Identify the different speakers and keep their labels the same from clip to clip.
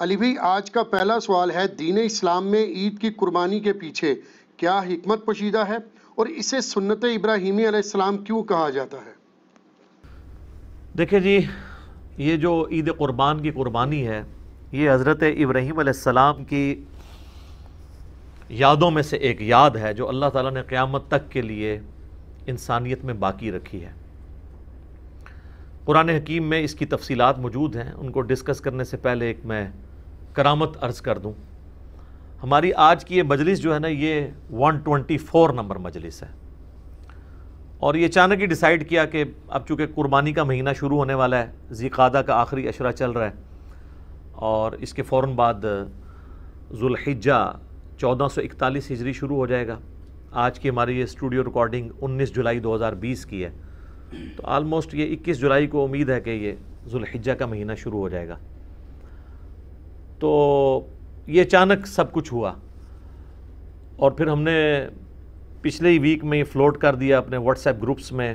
Speaker 1: علی بھائی، آج کا پہلا سوال ہے، دین اسلام میں عید کی قربانی کے پیچھے کیا حکمت پوشیدہ ہے اور اسے سنت ابراہیمی علیہ السلام کیوں کہا جاتا ہے؟
Speaker 2: دیکھیں جی، یہ جو عید قربان کی قربانی ہے، یہ حضرت ابراہیم علیہ السلام کی یادوں میں سے ایک یاد ہے جو اللہ تعالیٰ نے قیامت تک کے لیے انسانیت میں باقی رکھی ہے۔ قرآن حکیم میں اس کی تفصیلات موجود ہیں، ان کو ڈسکس کرنے سے پہلے ایک میں کرامت عرض کر دوں۔ ہماری آج کی یہ مجلس جو ہے نا، یہ 124 نمبر مجلس ہے، اور یہ اچانک ہی ڈیسائیڈ کیا کہ اب چونکہ قربانی کا مہینہ شروع ہونے والا ہے، ذی قعدہ کا آخری عشرہ چل رہا ہے، اور اس کے فوراً بعد ذو الحجہ 1441 ہجری شروع ہو جائے گا۔ آج کی ہماری یہ اسٹوڈیو ریکارڈنگ 19 جولائی 2020 کی ہے، تو آلموسٹ یہ 21 جولائی کو امید ہے کہ یہ ذو الحجہ کا مہینہ شروع ہو جائے گا۔ تو یہ اچانک سب کچھ ہوا، اور پھر ہم نے پچھلے ہی ویک میں یہ فلوٹ کر دیا اپنے واٹس ایپ گروپس میں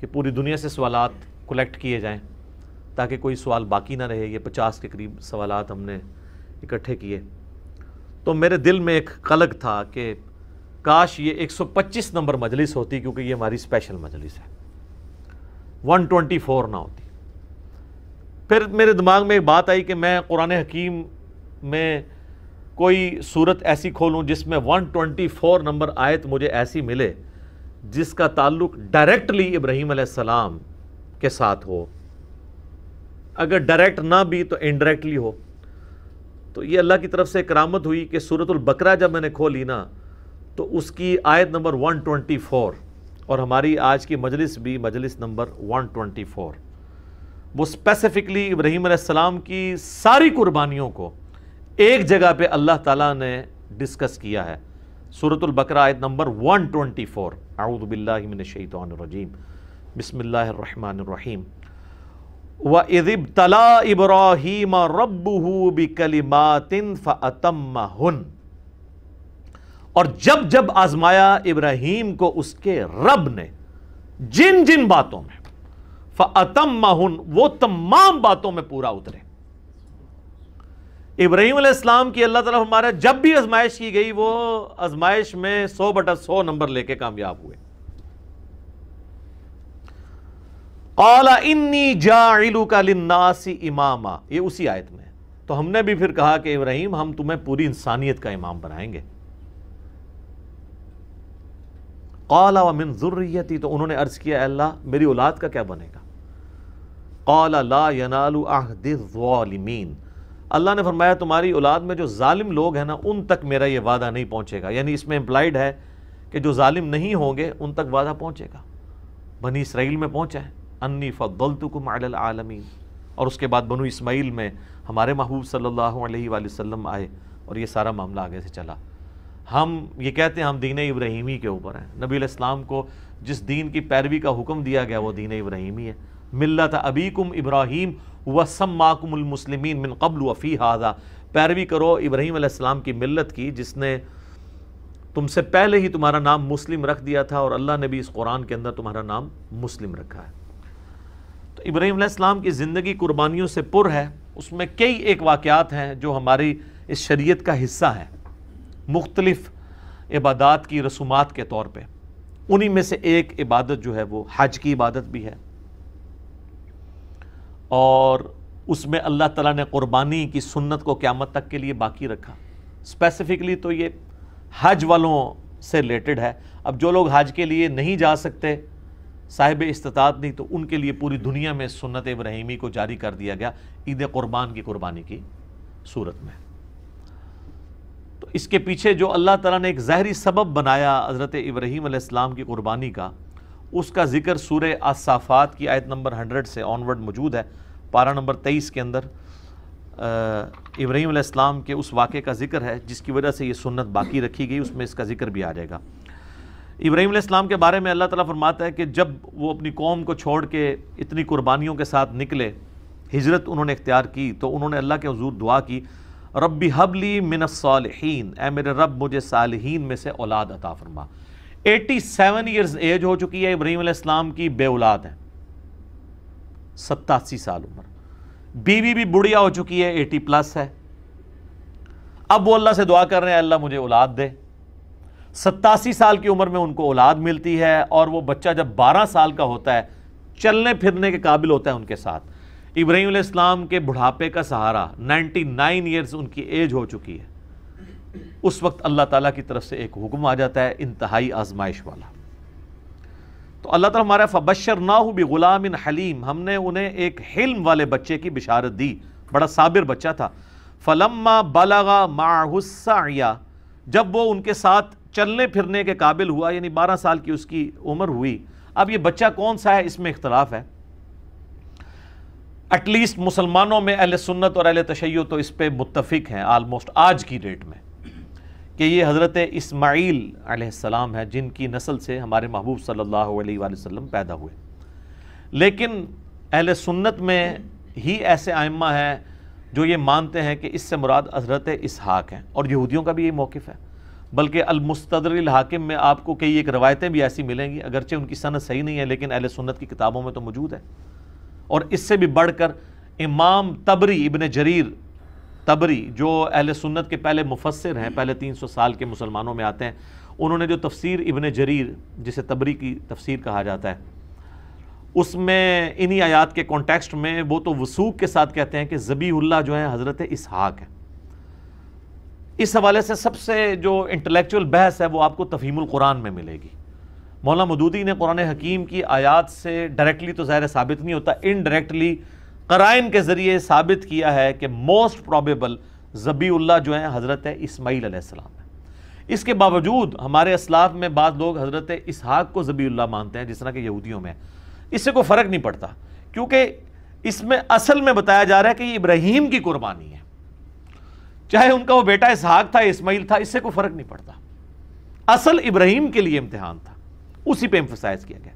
Speaker 2: کہ پوری دنیا سے سوالات کلیکٹ کیے جائیں تاکہ کوئی سوال باقی نہ رہے۔ یہ 50 کے قریب سوالات ہم نے اکٹھے کیے، تو میرے دل میں ایک قلق تھا کہ کاش یہ 125 نمبر مجلس ہوتی، کیونکہ یہ ہماری اسپیشل مجلس ہے، 124 نہ ہوتی۔ پھر میرے دماغ میں ایک بات آئی کہ میں قرآن حکیم میں کوئی صورت ایسی کھولوں جس میں 124 نمبر آیت مجھے ایسی ملے جس کا تعلق ڈائریکٹلی ابراہیم علیہ السلام کے ساتھ ہو، اگر ڈائریکٹ نہ بھی تو انڈائریکٹلی ہو۔ تو یہ اللہ کی طرف سے کرامت ہوئی کہ سورۃ البقرہ جب میں نے کھولی نا، تو اس کی آیت نمبر 124، اور ہماری آج کی مجلس بھی مجلس نمبر 124، وہ اسپیسیفکلی ابراہیم علیہ السلام کی ساری قربانیوں کو ایک جگہ پہ اللہ تعالیٰ نے ڈسکس کیا ہے۔ سورۃ البقرہ آیت نمبر 124، اعوذ باللہ من الشیطان الرجیم، بسم اللہ الرحمن الرحیم۔ وَإِذِ ابْتَلَىٰ إِبْرَاهِيمَ رَبُّهُ بِكَلِمَاتٍ فَأَتَمَّهُنَّ، اور جب جب آزمایا ابراہیم کو اس کے رب نے جن جن باتوں میں، فَأَتَمَّهُنَّ، وہ تمام باتوں میں پورا اترے۔ ابراہیم علیہ السلام کی اللہ تعالیٰ ہمارا جب بھی آزمائش کی گئی، وہ آزمائش میں 100/100 نمبر لے کے کامیاب ہوئے۔ قَالَ إِنِّي جَاعِلُكَ لِلنَّاسِ إِمَامًا، یہ اسی آیت میں ہے۔ تو ہم نے بھی پھر کہا کہ ابراہیم، ہم تمہیں پوری انسانیت کا امام بنائیں گے۔ قَالَ وَمِن ذُرِّيَّتِي، تو انہوں نے عرض کیا، اے اللہ میری اولاد کا کیا بنے گا؟ قَالَ لَا يَنَالُ عَهْدِ الظَّالِمِينَ، اللہ نے فرمایا تمہاری اولاد میں جو ظالم لوگ ہیں نا، ان تک میرا یہ وعدہ نہیں پہنچے گا۔ یعنی اس میں امپلائیڈ ہے کہ جو ظالم نہیں ہوں گے ان تک وعدہ پہنچے گا۔ بنی اسرائیل میں پہنچا ہے، انی فضلتکم علی العالمین، اور اس کے بعد بنو اسماعیل میں ہمارے محبوب صلی اللہ علیہ وآلہ وسلم آئے، اور یہ سارا معاملہ آگے سے چلا۔ ہم یہ کہتے ہیں ہم دین ابراہیمی کے اوپر ہیں۔ نبی علیہ السلام کو جس دین کی پیروی کا حکم دیا گیا وہ دین ابراہیمی ہے۔ ملت ابیکم ابراہیم وسماکم المسلمین من قبل وفی ھذا، پیروی کرو ابراہیم علیہ السلام کی ملت کی، جس نے تم سے پہلے ہی تمہارا نام مسلم رکھ دیا تھا، اور اللہ نے بھی اس قرآن کے اندر تمہارا نام مسلم رکھا ہے۔ تو ابراہیم علیہ السلام کی زندگی قربانیوں سے پر ہے، اس میں کئی ایک واقعات ہیں جو ہماری اس شریعت کا حصہ ہیں، مختلف عبادات کی رسومات کے طور پہ۔ انہی میں سے ایک عبادت جو ہے وہ حج کی عبادت بھی ہے، اور اس میں اللہ تعالیٰ نے قربانی کی سنت کو قیامت تک کے لیے باقی رکھا۔ اسپیسیفکلی تو یہ حج والوں سے ریلیٹڈ ہے۔ اب جو لوگ حج کے لیے نہیں جا سکتے، صاحب استطاعت نہیں، تو ان کے لیے پوری دنیا میں سنت ابراہیمی کو جاری کر دیا گیا عید قربان کی قربانی کی صورت میں۔ تو اس کے پیچھے جو اللہ تعالیٰ نے ایک ظاہری سبب بنایا حضرت ابراہیم علیہ السلام کی قربانی کا، اس کا ذکر سورہ الصافات کی آیت نمبر 100 سے آنورڈ موجود ہے۔ پارہ نمبر 23 کے اندر ابراہیم علیہ السلام کے اس واقعے کا ذکر ہے جس کی وجہ سے یہ سنت باقی رکھی گئی، اس میں اس کا ذکر بھی آ جائے گا۔ ابراہیم علیہ السلام کے بارے میں اللہ تعالیٰ فرماتا ہے کہ جب وہ اپنی قوم کو چھوڑ کے اتنی قربانیوں کے ساتھ نکلے، ہجرت انہوں نے اختیار کی، تو انہوں نے اللہ کے حضور دعا کی، ربی حب لی من الصالحین، اے میرے رب مجھے صالحین میں سے اولاد عطا فرما۔ 87 ایئرز ایج ہو چکی ہے ابراہیم علیہ السلام کی، بے اولاد ہیں، 87 سال عمر۔ بیوی بھی بڑھیا ہو چکی ہے، 80+ ہے، اب وہ اللہ سے دعا کر رہے ہیں اللہ مجھے اولاد دے۔ 87 سال کی عمر میں ان کو اولاد ملتی ہے، اور وہ بچہ جب 12 سال کا ہوتا ہے، چلنے پھرنے کے قابل ہوتا ہے ان کے ساتھ۔ ابراہیم علیہ السلام کے بڑھاپے کا سہارا 99 ایئرز ان کی ایج ہو چکی ہے، اس وقت اللہ تعالیٰ کی طرف سے ایک حکم آ جاتا ہے انتہائی آزمائش والا۔ تو اللہ تعالیٰ ہمارا فبشرناہ بغلام حلیم، ہم نے انہیں ایک حلم والے بچے کی بشارت دی، بڑا صابر بچہ تھا۔ فلما بلغ معہ السعی، جب وہ ان کے ساتھ چلنے پھرنے کے قابل ہوا، یعنی 12 سال کی اس کی عمر ہوئی۔ اب یہ بچہ کون سا ہے اس میں اختلاف ہے، ایٹ لیسٹ مسلمانوں میں اہل سنت اور اہل تشیع تو اس پہ متفق ہیں آلموسٹ آج کی ڈیٹ میں، کہ یہ حضرت اسماعیل علیہ السلام ہے، جن کی نسل سے ہمارے محبوب صلی اللہ علیہ وآلہ وسلم پیدا ہوئے۔ لیکن اہل سنت میں ہی ایسے ائمہ ہیں جو یہ مانتے ہیں کہ اس سے مراد حضرت اسحاق ہیں، اور یہودیوں کا بھی یہ موقف ہے۔ بلکہ المستدرک الحاکم میں آپ کو کئی ایک روایتیں بھی ایسی ملیں گی، اگرچہ ان کی سند صحیح نہیں ہے لیکن اہل سنت کی کتابوں میں تو موجود ہے۔ اور اس سے بھی بڑھ کر امام طبری، ابن جریر طبری، جو اہل سنت کے پہلے مفسر ہیں، پہلے 300 سال کے مسلمانوں میں آتے ہیں، انہوں نے جو تفسیر ابن جریر جسے طبری کی تفسیر کہا جاتا ہے، اس میں انہی آیات کے کانٹیکسٹ میں وہ تو وثوق کے ساتھ کہتے ہیں کہ ذبیح اللہ جو ہیں حضرت اسحاق ہیں۔ اس حوالے سے سب سے جو انٹلیکچوئل بحث ہے وہ آپ کو تفہیم القرآن میں ملے گی۔ مولانا مودودی نے قرآن حکیم کی آیات سے ڈائریکٹلی تو ظاہر ثابت نہیں ہوتا، انڈائریکٹلی قرائن کے ذریعے ثابت کیا ہے کہ موسٹ پروبیبل ذبیح اللہ جو ہیں حضرت اسماعیل علیہ السلام ہے۔ اس کے باوجود ہمارے اسلاف میں بعض لوگ حضرت اسحاق کو ذبیح اللہ مانتے ہیں، جس طرح کہ یہودیوں میں، اس سے کوئی فرق نہیں پڑتا، کیونکہ اس میں اصل میں بتایا جا رہا ہے کہ یہ ابراہیم کی قربانی ہے، چاہے ان کا وہ بیٹا اسحاق تھا، اسماعیل تھا، اس سے کوئی فرق نہیں پڑتا، اصل ابراہیم کے لیے امتحان تھا، اسی پہ ایمفسائز کیا گیا۔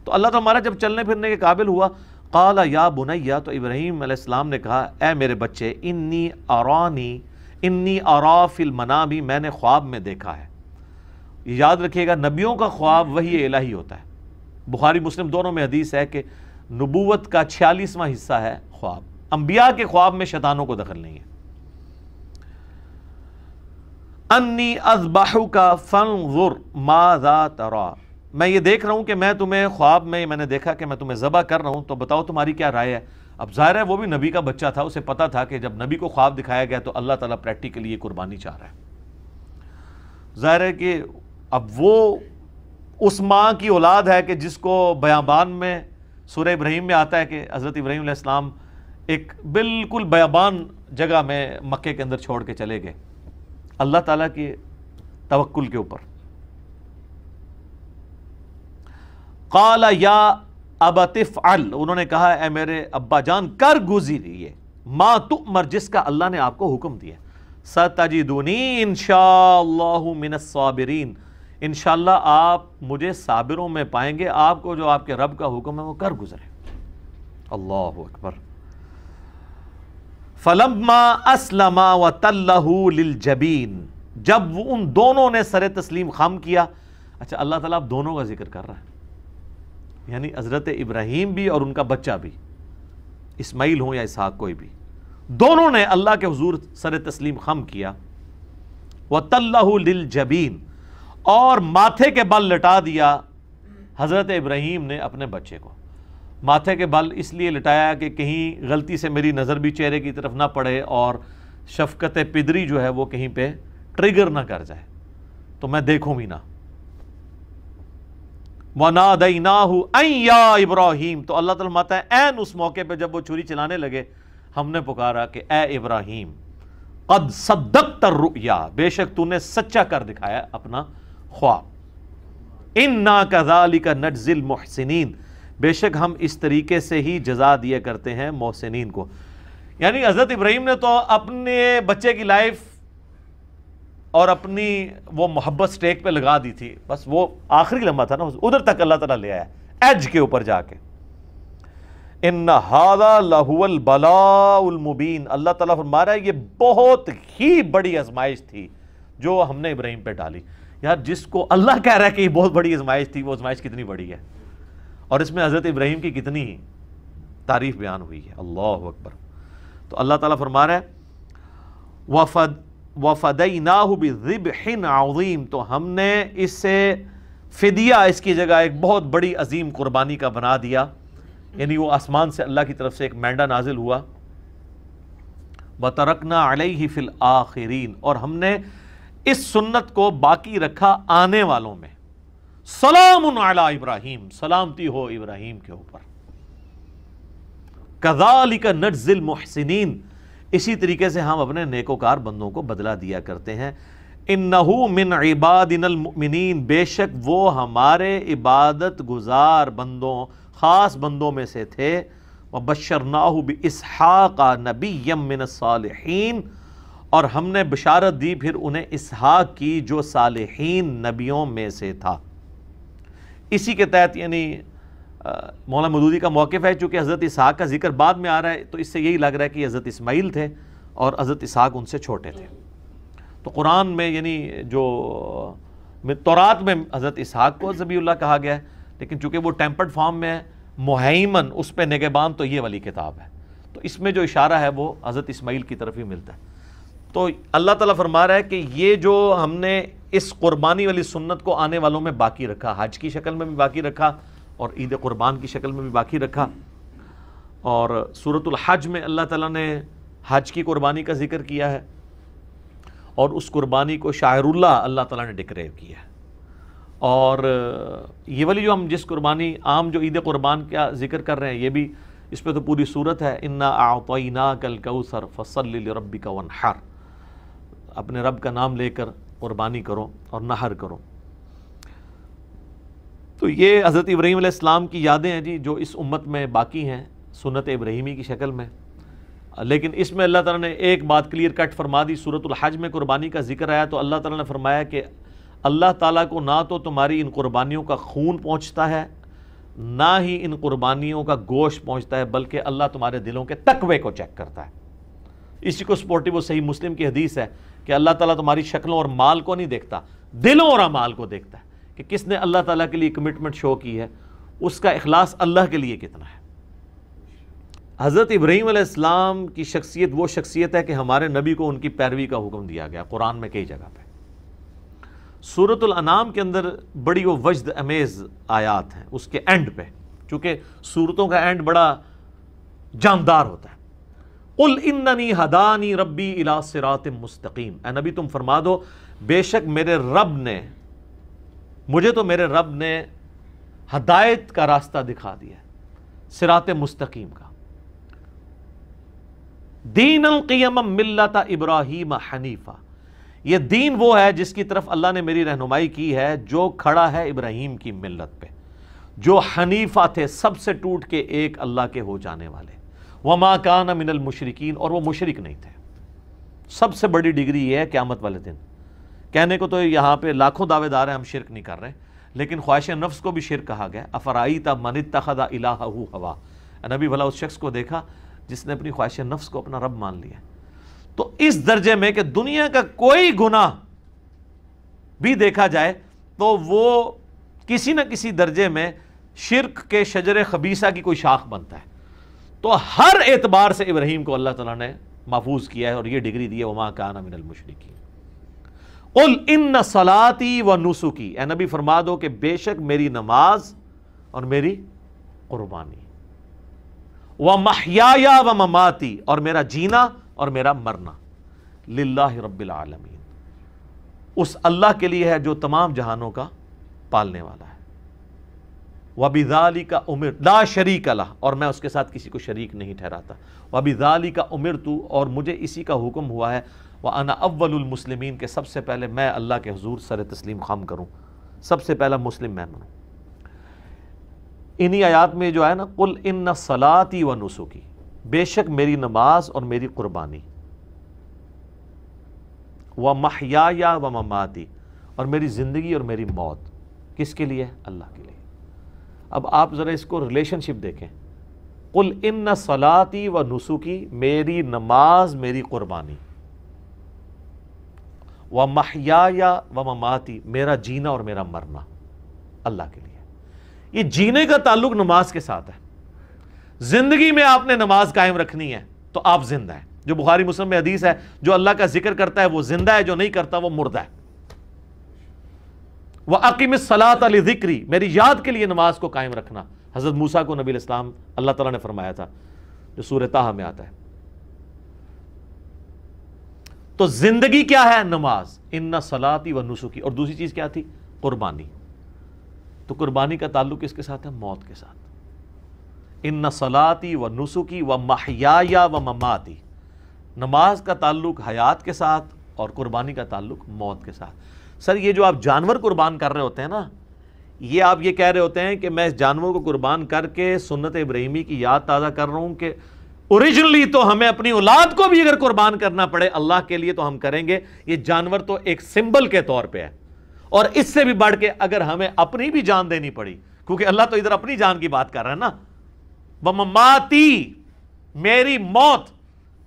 Speaker 2: تو اللہ تعالیٰ ہمارا جب چلنے پھرنے کے قابل ہوا، قال یا بنیا، تو ابراہیم علیہ السلام نے کہا اے میرے بچے، انی ارا فی المنام، میں نے خواب میں دیکھا ہے۔ یاد رکھیے گا نبیوں کا خواب وحی الہی ہوتا ہے، بخاری مسلم دونوں میں حدیث ہے کہ نبوت کا 46واں حصہ ہے خواب، انبیاء کے خواب میں شیطانوں کو دخل نہیں ہے۔ انی اذبحک فانظر ماذا تری، میں یہ دیکھ رہا ہوں کہ میں تمہیں خواب میں نے دیکھا کہ میں تمہیں ذبح کر رہا ہوں، تو بتاؤ تمہاری کیا رائے ہے۔ اب ظاہر ہے وہ بھی نبی کا بچہ تھا، اسے پتا تھا کہ جب نبی کو خواب دکھایا گیا تو اللہ تعالیٰ پریکٹیکلی یہ قربانی چاہ رہا ہے۔ ظاہر ہے کہ اب وہ اس ماں کی اولاد ہے کہ جس کو بیابان میں سورہ ابراہیم میں آتا ہے کہ حضرت ابراہیم علیہ السلام ایک بالکل بیابان جگہ میں مکے کے اندر چھوڑ کے چلے گئے اللہ تعالیٰ کے توکل کے اوپر۔ قال یا ابت افعل، انہوں نے کہا اے میرے ابا جان کر گزریے، ما تؤمر، جس کا اللہ نے آپ کو حکم دیا، ستجدونی انشاءاللہ من الصابرین، انشاءاللہ آپ مجھے صابروں میں پائیں گے، آپ کو جو آپ کے رب کا حکم ہے وہ کر گزرے۔ اللہ اکبر۔ فلما اسلما وتلہ للجبین، جب وہ ان دونوں نے سر تسلیم خم کیا۔ اچھا اللہ تعالیٰ اب دونوں کا ذکر کر رہا ہے، یعنی حضرت ابراہیم بھی اور ان کا بچہ بھی، اسماعیل ہوں یا اسحاق کوئی بھی، دونوں نے اللہ کے حضور سر تسلیم خم کیا۔ وَتَلَّهُ لِلْجَبِينَ، اور ماتھے کے بل لٹا دیا حضرت ابراہیم نے اپنے بچے کو۔ ماتھے کے بل اس لیے لٹایا کہ کہیں غلطی سے میری نظر بھی چہرے کی طرف نہ پڑے اور شفقت پدری جو ہے وہ کہیں پہ ٹریگر نہ کر جائے، تو میں دیکھوں بھی نہ۔ وَنَادَيْنَاهُ أَن يَا إِبْرَاهِيمُ، تو اللہ تعالیٰ فرماتا ہے عین اس موقع پہ جب وہ چھری چلانے لگے، ہم نے پکارا کہ اے ابراہیم قد صدقت الرؤیا، بے شک تو نے سچا کر دکھایا اپنا خواب۔ اِنَّا كَذَلِكَ نَجْزِي الْمُحْسِنِينَ، بے شک ہم اس طریقے سے ہی جزا دیا کرتے ہیں محسنین کو۔ یعنی حضرت ابراہیم نے تو اپنے بچے کی لائف اور اپنی وہ محبت سٹیک پہ لگا دی تھی، بس وہ آخری لمحہ تھا نا، ادھر تک اللہ تعالیٰ لے آیا ایج کے اوپر جا کے۔ ان ھذا لہو البلاء المبین، اللہ تعالیٰ فرما رہا ہے یہ بہت ہی بڑی آزمائش تھی جو ہم نے ابراہیم پہ ڈالی۔ یار جس کو اللہ کہہ رہا ہے کہ یہ بہت بڑی آزمائش تھی، وہ آزمائش کتنی بڑی ہے، اور اس میں حضرت ابراہیم کی کتنی تعریف بیان ہوئی ہے۔ اللہ اکبر۔ تو اللہ تعالیٰ فرما رہا ہے وَفَدَيْنَاهُ بِذِبْحٍ عَظِيمٍ، تو ہم نے اس سے فدیہ اس کی جگہ ایک بہت بڑی عظیم قربانی کا بنا دیا، یعنی وہ آسمان سے اللہ کی طرف سے ایک مینڈا نازل ہوا. وَتَرَكْنَا عَلَيْهِ فِي الْآخِرِينَ، اور ہم نے اس سنت کو باقی رکھا آنے والوں میں. سلام علی ابراہیم، سلامتی ہو ابراہیم کے اوپر. کذالک نجزی المحسنین، اسی طریقے سے ہم اپنے نیکوکار بندوں کو بدلہ دیا کرتے ہیں. انہ من عبادنا المؤمنین، بے شک وہ ہمارے عبادت گزار بندوں، خاص بندوں میں سے تھے. وبشرناہ باسحاق نبیا من الصالحین، اور ہم نے بشارت دی پھر انہیں اسحاق کی جو صالحین نبیوں میں سے تھا. اسی کے تحت یعنی مولانا مودودی کا موقف ہے، چونکہ حضرت اسحاق کا ذکر بعد میں آ رہا ہے تو اس سے یہی لگ رہا ہے کہ حضرت اسماعیل تھے اور حضرت اسحاق ان سے چھوٹے تھے. تو قرآن میں یعنی جو تورات میں حضرت اسحاق کو ذبیح اللہ کہا گیا ہے، لیکن چونکہ وہ ٹیمپرڈ فارم میں ہے، مہیمن اس پہ نگہبان تو یہ والی کتاب ہے، تو اس میں جو اشارہ ہے وہ حضرت اسماعیل کی طرف ہی ملتا ہے. تو اللہ تعالیٰ فرما رہا ہے کہ یہ جو ہم نے اس قربانی والی سنت کو آنے والوں میں باقی رکھا، حج کی شکل میں بھی باقی رکھا اور عید قربان کی شکل میں بھی باقی رکھا. اور سورۃ الحج میں اللہ تعالیٰ نے حج کی قربانی کا ذکر کیا ہے اور اس قربانی کو شاعر اللہ اللہ تعالیٰ نے ڈکلیئر کیا ہے. اور یہ والی جو ہم جس قربانی عام جو عید قربان کا ذکر کر رہے ہیں، یہ بھی اس پہ تو پوری صورت ہے. انا اعطیناک الکوثر فصل لربک وانحر، اپنے رب کا نام لے کر قربانی کرو اور نحر کرو. تو یہ حضرت ابراہیم علیہ السلام کی یادیں ہیں جی، جو اس امت میں باقی ہیں سنت ابراہیمی کی شکل میں. لیکن اس میں اللہ تعالیٰ نے ایک بات کلیئر کٹ فرما دی. سورۃ الحج میں قربانی کا ذکر آیا تو اللہ تعالیٰ نے فرمایا کہ اللہ تعالیٰ کو نہ تو تمہاری ان قربانیوں کا خون پہنچتا ہے، نہ ہی ان قربانیوں کا گوشت پہنچتا ہے، بلکہ اللہ تمہارے دلوں کے تقوی کو چیک کرتا ہے. اسی کو سپورٹیو صحیح مسلم کی حدیث ہے کہ اللہ تعالیٰ تمہاری شکلوں اور مال کو نہیں دیکھتا، دلوں اور اعمال کو دیکھتا ہے کہ کس نے اللہ تعالیٰ کے لیے کمٹمنٹ شو کی ہے، اس کا اخلاص اللہ کے لیے کتنا ہے. حضرت ابراہیم علیہ السلام کی شخصیت وہ شخصیت ہے کہ ہمارے نبی کو ان کی پیروی کا حکم دیا گیا قرآن میں کئی جگہ پہ. سورۃ الانعام کے اندر بڑی وہ وجد امیز آیات ہیں اس کے اینڈ پہ، چونکہ سورتوں کا اینڈ بڑا جاندار ہوتا ہے. قل اننی ہدانی ربی الی صراط مستقیم، اے نبی تم فرما دو بے شک مجھے تو میرے رب نے ہدایت کا راستہ دکھا دیا ہے، صراط مستقیم کا. دین القیم ملت ابراہیم حنیفہ، یہ دین وہ ہے جس کی طرف اللہ نے میری رہنمائی کی ہے، جو کھڑا ہے ابراہیم کی ملت پہ، جو حنیفہ تھے سب سے ٹوٹ کے ایک اللہ کے ہو جانے والے. وما کان من المشرکین، اور وہ مشرک نہیں تھے. سب سے بڑی ڈگری یہ ہے قیامت والے دن. کہنے کو تو یہاں پہ لاکھوں دعوے دار ہیں ہم شرک نہیں کر رہے، لیکن خواہش نفس کو بھی شرک کہا گیا. افرائیت من اتخذ الہہ ہوا، نبی بھلا اس شخص کو دیکھا جس نے اپنی خواہش نفس کو اپنا رب مان لیا. تو اس درجے میں کہ دنیا کا کوئی گناہ بھی دیکھا جائے تو وہ کسی نہ کسی درجے میں شرک کے شجر خبیثہ کی کوئی شاخ بنتا ہے. تو ہر اعتبار سے ابراہیم کو اللہ تعالیٰ نے محفوظ کیا ہے اور یہ ڈگری دی ہے وما کان من المشرکین. قل ان صلاتی و نسکی، اے نبی فرما دو کہ بے شک میری نماز اور میری قربانی، ومحیایا و مماتی، اور میرا جینا اور میرا مرنا، للہ رب العالمین، اس اللہ کے لیے ہے جو تمام جہانوں کا پالنے والا ہے. وَبِذَالِكَ أُمِرْتُ لَا شَرِيكَ لَهُ، اور میں اس کے ساتھ کسی کو شریک نہیں ٹھہراتا. وَبِذَالِكَ أُمِرْتُ، اور مجھے اسی کا حکم ہوا ہے. وَأَنَا أَوَّلُ الْمُسْلِمِينَ، کہ سب سے پہلے میں اللہ کے حضور سر تسلیم خم کروں، سب سے پہلا مسلم میں بنوں. انہی آیات میں جو ہے نا قُلْ إِنَّ صَلَاتِي وَنُسُكِي، بے شک میری نماز اور میری قربانی، وَمَحْيَايَ وَمَمَاتِي، اور میری زندگی اور میری موت کس کے لیے؟ اللہ کے لیے. اب آپ ذرا اس کو ریلیشن شپ دیکھیں. قل ان صلاتی و نسکی، میری نماز میری قربانی، و محیایا و مماتی، میرا جینا اور میرا مرنا اللہ کے لیے. یہ جینے کا تعلق نماز کے ساتھ ہے. زندگی میں آپ نے نماز قائم رکھنی ہے، تو آپ زندہ ہیں. جو بخاری مسلم میں حدیث ہے, جو اللہ کا ذکر کرتا ہے وہ زندہ ہے, جو نہیں کرتا وہ مردہ ہے. وَأَقِمِ الصَّلَاةَ لِذِكْرِي, میری یاد کے لیے نماز کو قائم رکھنا. حضرت موسیٰ کو نبی علیہ السلام اللہ تعالیٰ نے فرمایا تھا, جو سورہ طٰہٰ میں آتا ہے. تو زندگی کیا ہے؟ نماز. اِنَّ صَلَاتِي وَنُسُكِي, اور دوسری چیز کیا تھی؟ قربانی. تو قربانی کا تعلق کس کے ساتھ ہے؟ موت کے ساتھ. اِنَّ صَلَاتِي وَنُسُكِي وَمَحْيَايَ وَمَمَاتِي, نماز کا تعلق حیات کے ساتھ اور قربانی کا تعلق موت کے ساتھ. سر یہ جو آپ جانور قربان کر رہے ہوتے ہیں نا, یہ آپ یہ کہہ رہے ہوتے ہیں کہ میں اس جانور کو قربان کر کے سنت ابراہیمی کی یاد تازہ کر رہا ہوں کہ اوریجنلی تو ہمیں اپنی اولاد کو بھی اگر قربان کرنا پڑے اللہ کے لیے تو ہم کریں گے. یہ جانور تو ایک سمبل کے طور پہ ہے, اور اس سے بھی بڑھ کے اگر ہمیں اپنی بھی جان دینی پڑی, کیونکہ اللہ تو ادھر اپنی جان کی بات کر رہا ہے نا. وَمَمَاتِي, میری موت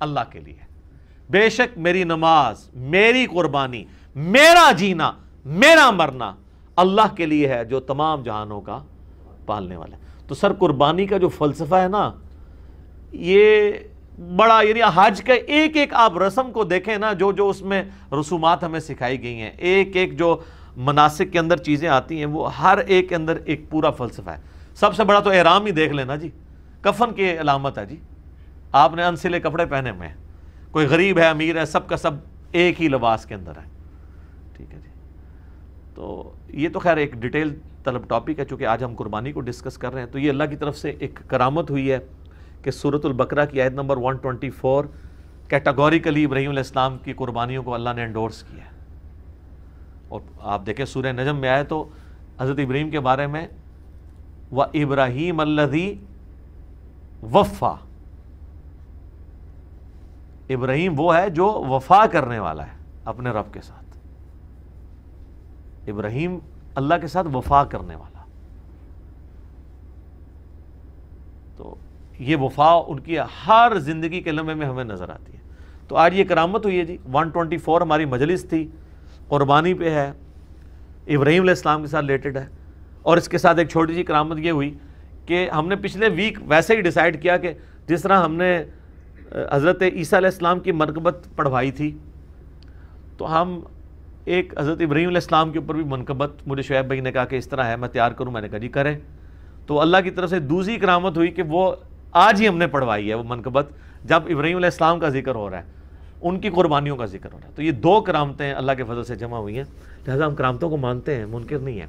Speaker 2: اللہ کے لیے, بے شک میری نماز, میری قربانی, میرا جینا, میرا مرنا اللہ کے لیے ہے جو تمام جہانوں کا پالنے والا ہے. تو سر قربانی کا جو فلسفہ ہے نا, یہ بڑا, یعنی حج کا ایک ایک آپ رسم کو دیکھیں نا, جو اس میں رسومات ہمیں سکھائی گئی ہیں, ایک ایک جو مناسک کے اندر چیزیں آتی ہیں, وہ ہر ایک کے اندر ایک پورا فلسفہ ہے. سب سے بڑا تو احرام ہی دیکھ لینا جی, کفن کی علامت ہے جی. آپ نے انسلے کپڑے پہنے ہوئے ہیں, کوئی غریب ہے امیر ہے, سب کا سب ایک ہی لباس کے اندر ہے. ٹھیک ہے جی. تو یہ تو خیر ایک ڈیٹیل طلب ٹاپک ہے, چونکہ آج ہم قربانی کو ڈسکس کر رہے ہیں. تو یہ اللہ کی طرف سے ایک کرامت ہوئی ہے کہ سورۃ البقرہ کی آیت نمبر 124 کیٹاگوریکلی ابراہیم علیہ السلام کی قربانیوں کو اللہ نے انڈورس کیا ہے. اور آپ دیکھیں سورہ نجم میں آئے تو حضرت ابراہیم کے بارے میں وَإِبْرَاهِيمَ الَّذِي وَفَّى, ابراہیم وہ ہے جو وفا کرنے والا ہے اپنے رب کے ساتھ. ابراہیم اللہ کے ساتھ وفا کرنے والا. تو یہ وفا ان کی ہر زندگی کے لمحے میں ہمیں نظر آتی ہے. تو آج یہ کرامت ہوئی ہے جی. 124 ہماری مجلس تھی, قربانی پہ ہے, ابراہیم علیہ السلام کے ساتھ ریلیٹڈ ہے. اور اس کے ساتھ ایک چھوٹی سی کرامت یہ ہوئی کہ ہم نے پچھلے ویک ویسے ہی ڈیسائیڈ کیا کہ جس طرح ہم نے حضرت عیسیٰ علیہ السلام کی منقبت پڑھوائی تھی, تو ہم ایک حضرت ابراہیم علیہ السلام کے اوپر بھی منقبت, مجھے شعیب بھائی نے کہا کہ اس طرح ہے میں تیار کروں, میں نے کہا جی کریں. تو اللہ کی طرف سے دوسری کرامت ہوئی کہ وہ آج ہی ہم نے پڑھوائی ہے وہ منقبت, جب ابراہیم علیہ السلام کا ذکر ہو رہا ہے, ان کی قربانیوں کا ذکر ہو رہا ہے. تو یہ دو کرامتیں اللہ کے فضل سے جمع ہوئی ہیں, لہذا ہم کرامتوں کو مانتے ہیں, منکر نہیں ہیں.